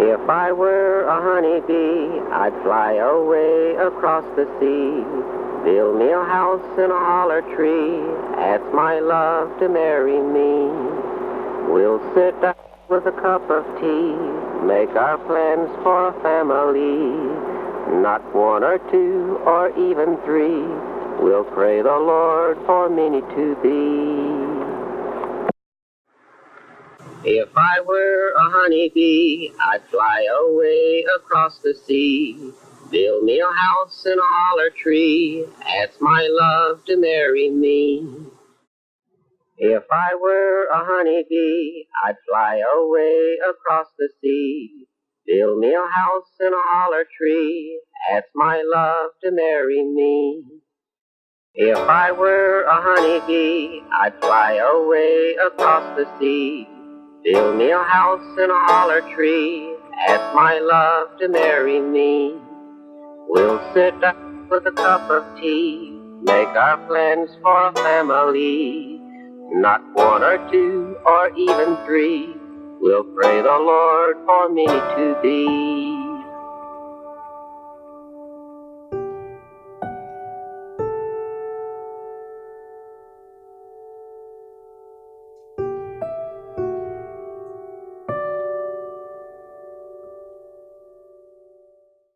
If I were a honeybee, I'd fly away across the sea, build me a house in a holler tree, ask my love to marry me. We'll sit down with a cup of tea, make our plans for a family, not one or two or even three. We'll pray the Lord for many to be. If I were a honeybee, I'd fly away across the sea, build me a house in a holler tree, ask my love to marry me. If I were a honeybee, I'd fly away across the sea, build me a house in a holler tree, ask my love to marry me. If I were a honeybee, I'd fly away across the sea, build me a house in a holler tree, ask my love to marry me. We'll sit down with a cup of tea, make our plans for a family, not one or two or even three. We'll pray the Lord for many to be.